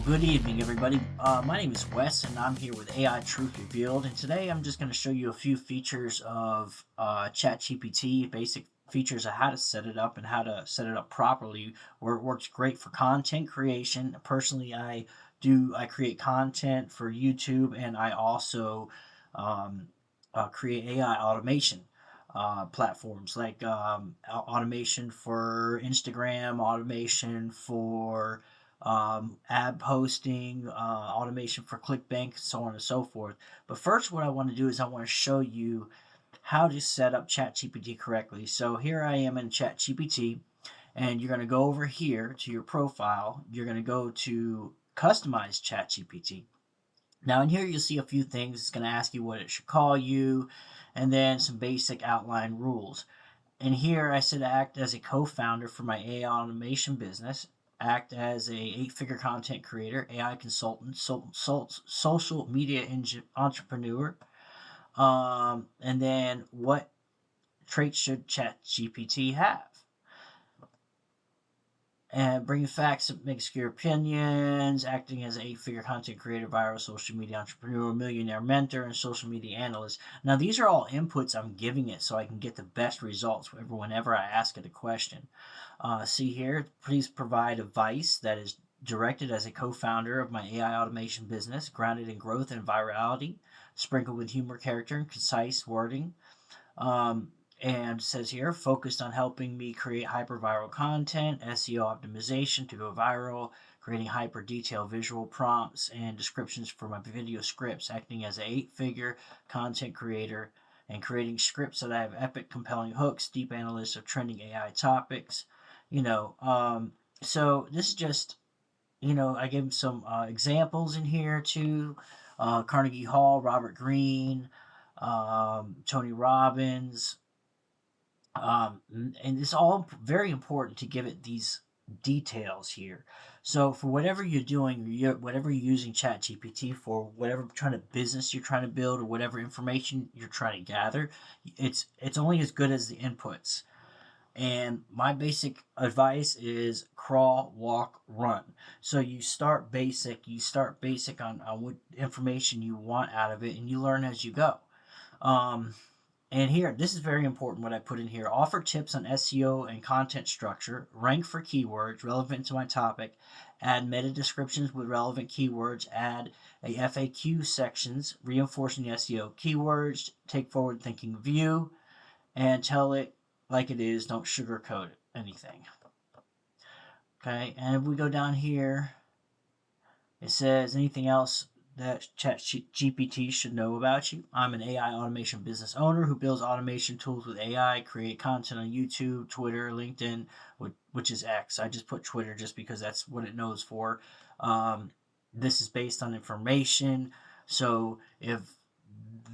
Good evening, everybody. My name is Wes, and I'm here with AI Truth Revealed. And today I'm just going to show you a few features of ChatGPT, basic features of how to set it up and how to set it up properly, where it works great for content creation. Personally, I create content for YouTube, and I also um, create AI automation platforms like automation for Instagram, automation for ad posting, automation for ClickBank, so on and so forth. But first, what I want to do is I want to show you how to set up ChatGPT correctly. So here I am in ChatGPT, and you're going to go over here to your profile. You're going to go to Customize ChatGPT. Now in here you'll see a few things. It's going to ask you what it should call you, and then some basic outline rules. And here I said act as a co-founder for my AI automation business, act as a 8-figure content creator, AI consultant, social media entrepreneur, and then what traits should ChatGPT have? And bringing facts that makes your opinions, acting as an 8-figure content creator, viral social media entrepreneur, millionaire mentor, and social media analyst. Now, these are all inputs I'm giving it so I can get the best results whenever I ask it a question. See here, please provide advice that is directed as a co-founder of my AI automation business, grounded in growth and virality, sprinkled with humor, character, and concise wording. And says here, focused on helping me create hyper-viral content, SEO optimization to go viral, creating hyper-detailed visual prompts and descriptions for my video scripts, acting as an 8-figure content creator, and creating scripts that have epic, compelling hooks, deep analysis of trending AI topics. So this is just, I gave him some examples in here too. Carnegie Hall, Robert Greene, Tony Robbins, and it's all very important to give it these details here. So for whatever you're doing, whatever you're using ChatGPT for, whatever business you're trying to build, or whatever information you're trying to gather, it's only as good as the inputs. And my basic advice is crawl, walk, run. So you start basic on what information you want out of it, and you learn as you go. And here, this is very important what I put in here. Offer tips on SEO and content structure, rank for keywords relevant to my topic, add meta descriptions with relevant keywords, add a FAQ sections reinforcing the SEO keywords, take forward thinking view, and tell it like it is, don't sugarcoat anything. Okay, and if we go down here, it says anything else that ChatGPT should know about you. I'm an AI automation business owner who builds automation tools with AI, create content on YouTube, Twitter, LinkedIn, which is X. I just put Twitter just because that's what it knows for. This is based on information. So if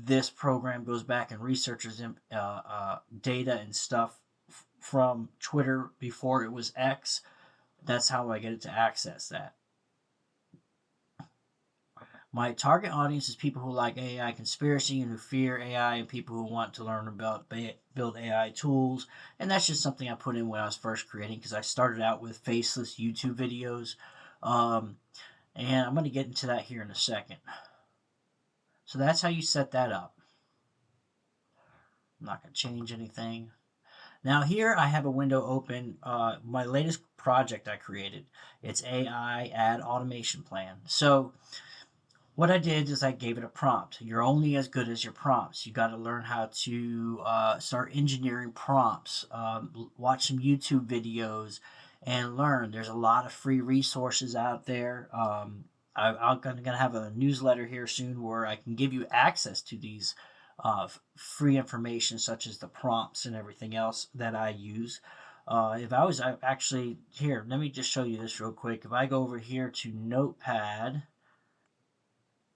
this program goes back and researches data and stuff from Twitter before it was X, that's how I get it to access that. My target audience is people who like AI conspiracy and who fear AI, and people who want to learn about build AI tools. And that's just something I put in when I was first creating, because I started out with faceless YouTube videos. And I'm going to get into that here in a second. So that's how you set that up. I'm not going to change anything. Now here I have a window open, my latest project I created. It's AI ad automation plan. So what I did is I gave it a prompt. You're only as good as your prompts. You got to learn how to start engineering prompts, watch some YouTube videos, and learn. There's a lot of free resources out there. I'm going to have a newsletter here soon where I can give you access to these free information, such as the prompts and everything else that I use. If I was actually here, let me just show you this real quick. If I go over here to Notepad,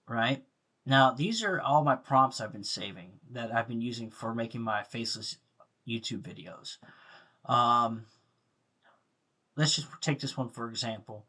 right now, these are all my prompts I've been saving that I've been using for making my faceless YouTube videos. Let's just take this one for example.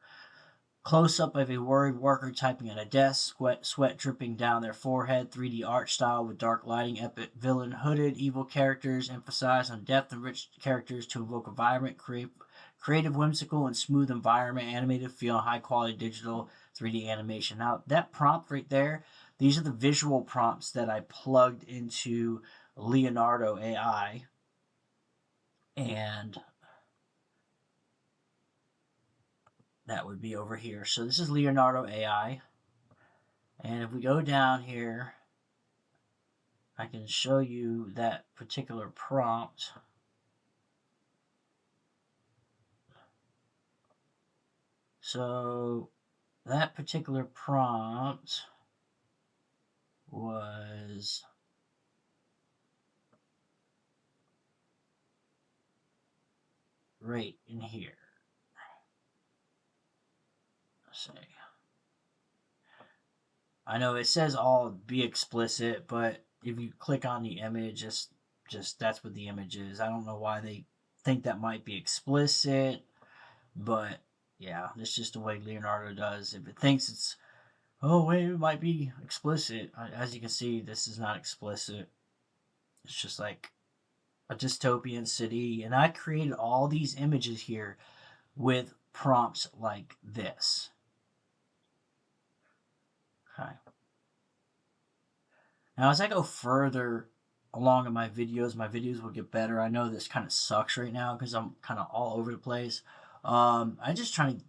Close up of a worried worker typing at a desk, sweat dripping down their forehead, 3D art style with dark lighting, epic villain, hooded, evil characters, emphasize on depth and rich characters to evoke a vibrant, creative, whimsical, and smooth environment, animated feel, high quality digital 3D animation. Now, that prompt right there, these are the visual prompts that I plugged into Leonardo AI. And that would be over here. So this is Leonardo AI. And if we go down here, I can show you that particular prompt. So that particular prompt was right in here. Let's see. I know it says all be explicit, but if you click on the image, just that's what the image is. I don't know why they think that might be explicit, but yeah, that's just the way Leonardo does. If it thinks it's, oh wait, it might be explicit. As you can see, this is not explicit. It's just like a dystopian city, and I created all these images here with prompts like this. Okay. Now, as I go further along in my videos will get better. I know this kind of sucks right now because I'm kind of all over the place. I just trying to,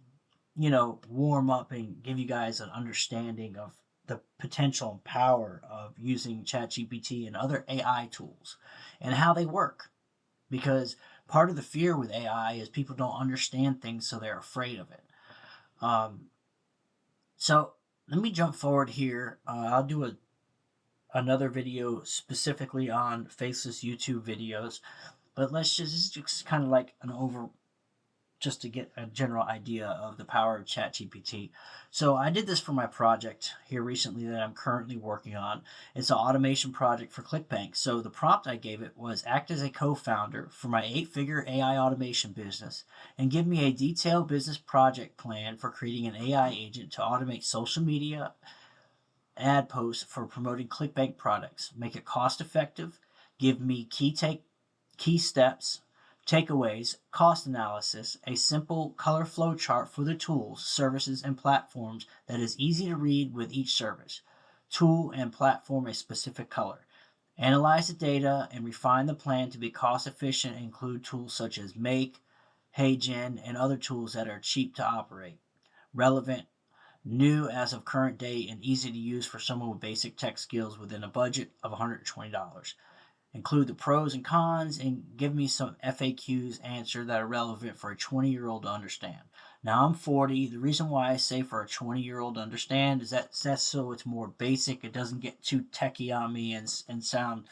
warm up and give you guys an understanding of the potential and power of using ChatGPT and other AI tools and how they work. Because part of the fear with AI is people don't understand things, so they're afraid of it. So let me jump forward here. I'll do another video specifically on faceless YouTube videos, but this is just kind of like just to get a general idea of the power of ChatGPT. So I did this for my project here recently that I'm currently working on. It's an automation project for ClickBank. So the prompt I gave it was act as a co-founder for my 8-figure AI automation business and give me a detailed business project plan for creating an AI agent to automate social media ad posts for promoting ClickBank products. Make it cost effective. Give me key steps, takeaways, cost analysis, a simple color flow chart for the tools, services, and platforms that is easy to read with each service. Tool and platform a specific color. Analyze the data and refine the plan to be cost efficient and include tools such as Make, HeyGen, and other tools that are cheap to operate. Relevant, new as of current date, and easy to use for someone with basic tech skills within a budget of $120. Include the pros and cons and give me some FAQs answer that are relevant for a 20-year-old to understand. Now I'm 40. The reason why I say for a 20-year-old to understand is that's so it's more basic. It doesn't get too techy on me and sound,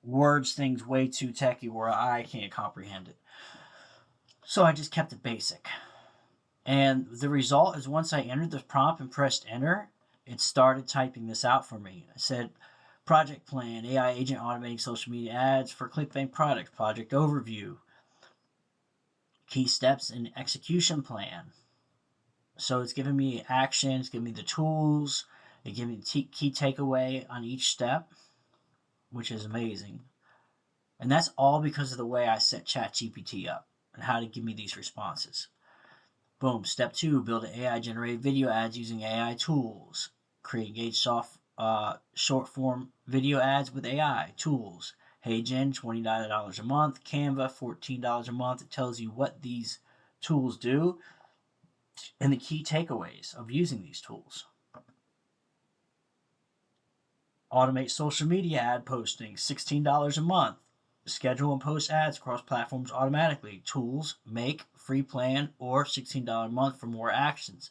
words things way too techy where I can't comprehend it. So I just kept it basic. And the result is once I entered the prompt and pressed enter, it started typing this out for me. I said, project plan, AI agent automating social media ads for ClickBank products, project overview, key steps and execution plan. So it's giving me actions, giving me the tools, it giving me key takeaway on each step, which is amazing. And that's all because of the way I set ChatGPT up and how to give me these responses. Boom. Step 2, build an AI generated video ads using AI tools. Create engaged short form video ads with AI tools. HeyGen, $29 a month. Canva, $14 a month. It tells you what these tools do and the key takeaways of using these tools. Automate social media ad posting, $16 a month. Schedule and post ads across platforms automatically. Tools, Make, free plan, or $16 a month for more actions.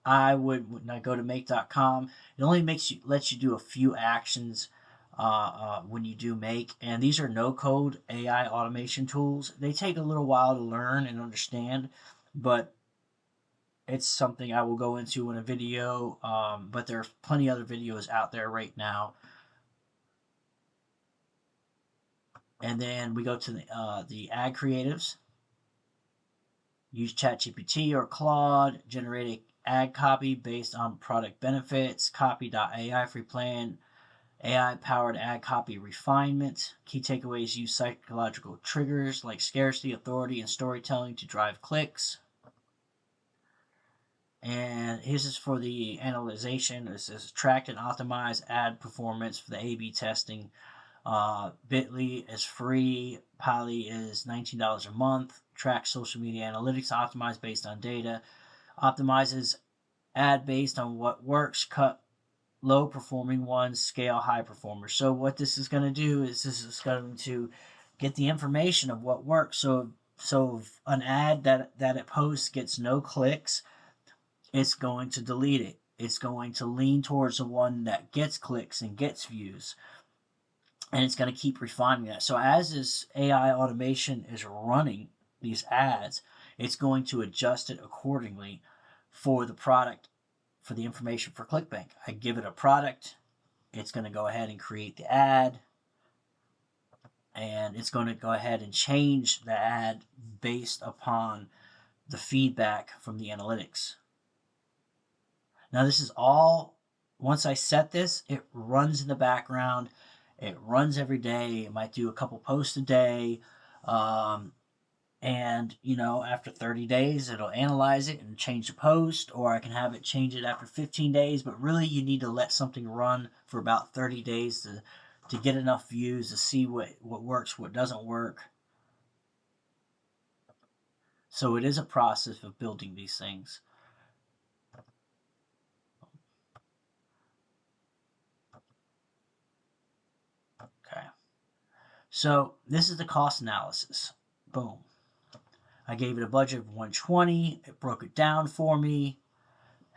When I go to make.com, it only lets you do a few actions when you do Make, and these are no-code AI automation tools. They take a little while to learn and understand, but it's something I will go into in a video, but there's plenty of other videos out there right now. And then we go to the ad creatives. Use ChatGPT or Claude, generate an ad copy based on product benefits, copy.ai free plan, AI-powered ad copy refinement. Key takeaways: use psychological triggers like scarcity, authority, and storytelling to drive clicks. And this is for the analyzation. It says track and optimize ad performance for the A/B testing. Bitly is free. Poly is $19 a month. Track social media analytics, optimized based on data. Optimizes ad based on what works. Cut low performing ones. Scale high performers. So what this is going to do is this is going to get the information of what works. So if an ad that it posts gets no clicks, it's going to delete it. It's going to lean towards the one that gets clicks and gets views. And it's going to keep refining that. So as this AI automation is running these ads, it's going to adjust it accordingly for the product, for the information for ClickBank. I give it a product, it's going to go ahead and create the ad, and it's going to go ahead and change the ad based upon the feedback from the analytics. Now, this is all, once I set this, it runs in the background. It runs every day. It might do a couple posts a day. And, after 30 days, it'll analyze it and change the post, or I can have it change it after 15 days. But really, you need to let something run for about 30 days to get enough views to see what works, what doesn't work. So it is a process of building these things. Okay. So this is the cost analysis. Boom. I gave it a budget of $120. It broke it down for me.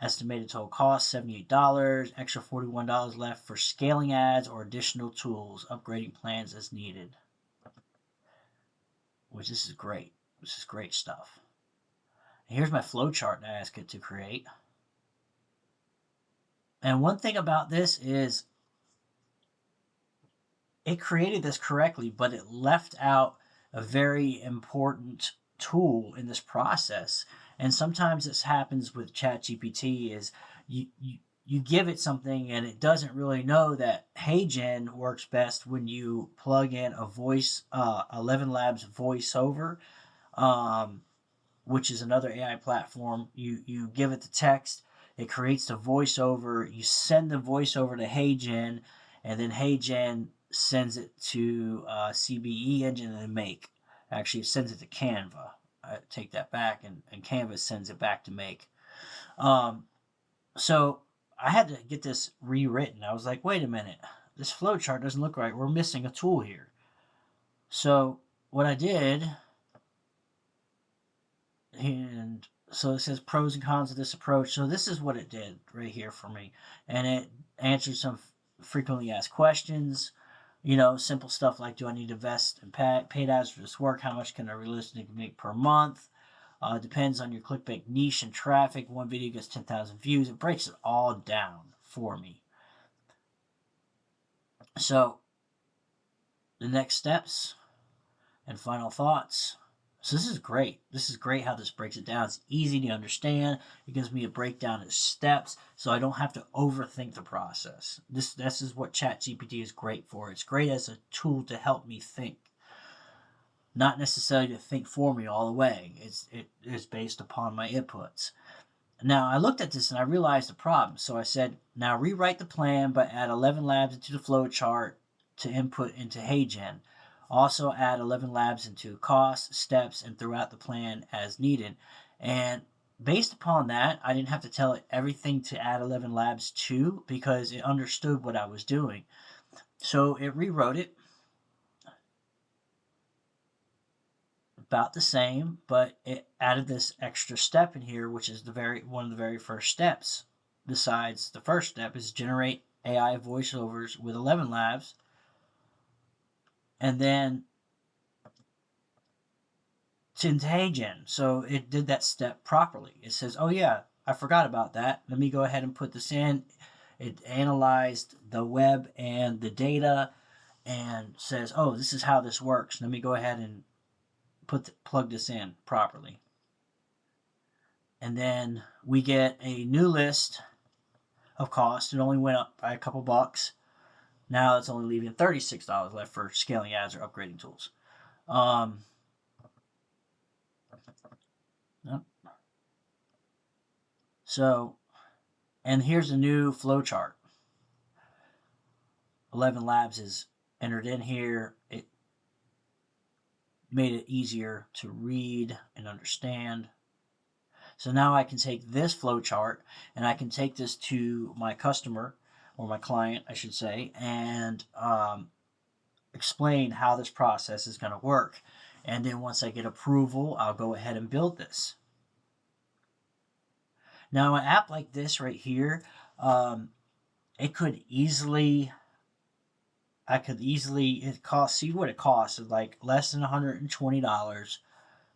Estimated total cost $78. Extra $41 left for scaling ads or additional tools. Upgrading plans as needed. Which this is great. This is great stuff. And here's my flowchart that I asked it to create. And one thing about this is it created this correctly, but it left out a very important tool in this process. And sometimes this happens with ChatGPT is you give it something and it doesn't really know that HeyGen works best when you plug in a voice, 11 Labs voiceover, which is another AI platform. You give it the text, it creates the voiceover, you send the voiceover to HeyGen, and then HeyGen sends it to CBE engine and then Make. Actually, it sends it to Canva. I take that back, and Canva sends it back to Make. So I had to get this rewritten. I was like, wait a minute, this flowchart doesn't look right. We're missing a tool here. So what I did, and so it says pros and cons of this approach. So this is what it did right here for me. And it answered some frequently asked questions. Simple stuff like, do I need to invest in paid ads for this work? How much can I realistically make per month? Depends on your clickbait niche and traffic. One video gets 10,000 views. It breaks it all down for me. So the next steps and final thoughts. So this is great. This is great how this breaks it down. It's easy to understand. It gives me a breakdown of steps, so I don't have to overthink the process. This is what ChatGPT is great for. It's great as a tool to help me think, not necessarily to think for me all the way. It is based upon my inputs. Now I looked at this and I realized the problem. So I said, now rewrite the plan, but add 11 labs into the flowchart to input into HeyGen. Also add 11 labs into costs, steps, and throughout the plan as needed. And based upon that, I didn't have to tell it everything to add 11 labs to, because it understood what I was doing. So it rewrote it about the same, but it added this extra step in here, which is one of the very first steps. Besides the first step is generate AI voiceovers with 11 labs. And then into HeyGen. So it did that step properly. It says, oh yeah, I forgot about that. Let me go ahead and put this in. It analyzed the web and the data and says, oh, this is how this works. Let me go ahead and plug this in properly. And then we get a new list of costs. It only went up by a couple bucks. Now it's only leaving $36 left for scaling ads or upgrading tools. So, and here's a new flow chart. 11 Labs is entered in here. It made it easier to read and understand. So now I can take this flow chart and I can take this to my customer, or my client, I should say, and explain how this process is going to work. And then once I get approval, I'll go ahead and build this. Now, an app like this right here, it could easily, it costs, see what it costs, is like less than $120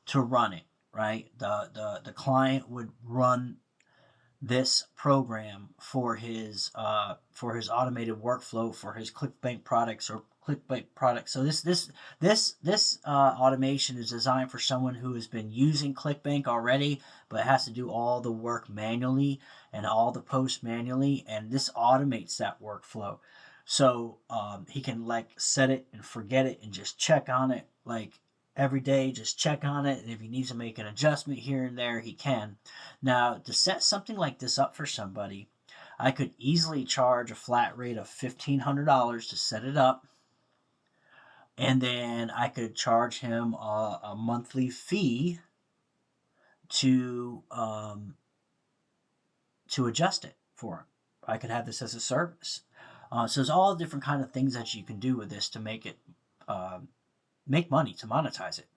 to run it, right? The client would run this program for his automated workflow for his ClickBank products or ClickBank products. So this automation is designed for someone who has been using ClickBank already, but has to do all the work manually and all the posts manually, and this automates that workflow. So he can like set it and forget it and just check on it like every day, just check on it, and if he needs to make an adjustment here and there, he can. Now, to set something like this up for somebody, I could easily charge a flat rate of $1,500 to set it up, and then I could charge him a monthly fee to adjust it for him. I could have this as a service. So there's all different kind of things that you can do with this to make it make money, to monetize it.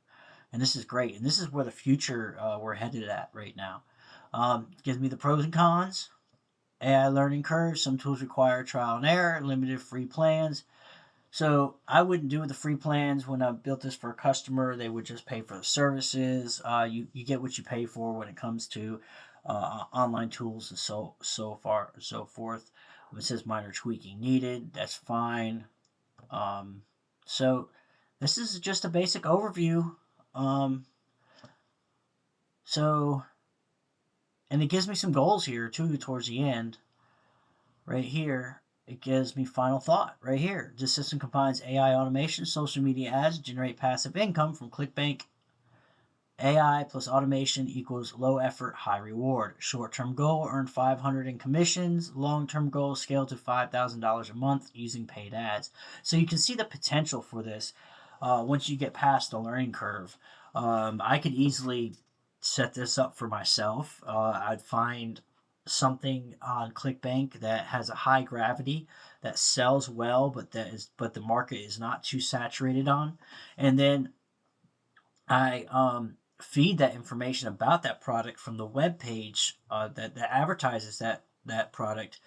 And this is great. And this is where the future we're headed at right now. Gives me the pros and cons. AI learning curve. Some tools require trial and error, limited free plans. So I wouldn't do the free plans when I built this for a customer. They would just pay for the services. You get what you pay for when it comes to online tools and so forth. It says minor tweaking needed. That's fine. So this is just a basic overview. So, and it gives me some goals here too towards the end. Right here, it gives me final thought. Right here, this system combines AI automation, social media ads, generate passive income from ClickBank. AI plus automation equals low effort, high reward. Short-term goal, earn $500 in commissions. Long-term goal, scale to $5,000 a month using paid ads. So you can see the potential for this once you get past the learning curve. I could easily set this up for myself. I'd find something on ClickBank that has a high gravity, that sells well, but the market is not too saturated on, and then I feed that information about that product from the web page that advertises that product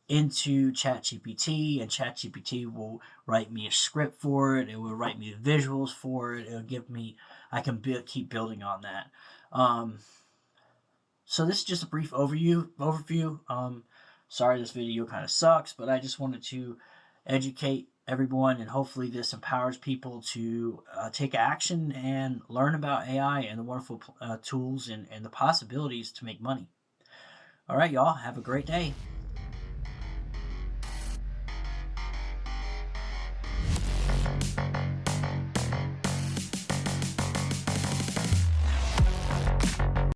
into ChatGPT, and ChatGPT will write me a script for it. It will write me the visuals for it. It'll give me, I can keep building on that. So this is just a brief overview. Sorry this video kind of sucks, but I just wanted to educate everyone, and hopefully this empowers people to take action and learn about AI and the wonderful tools and the possibilities to make money. All right, y'all, have a great day.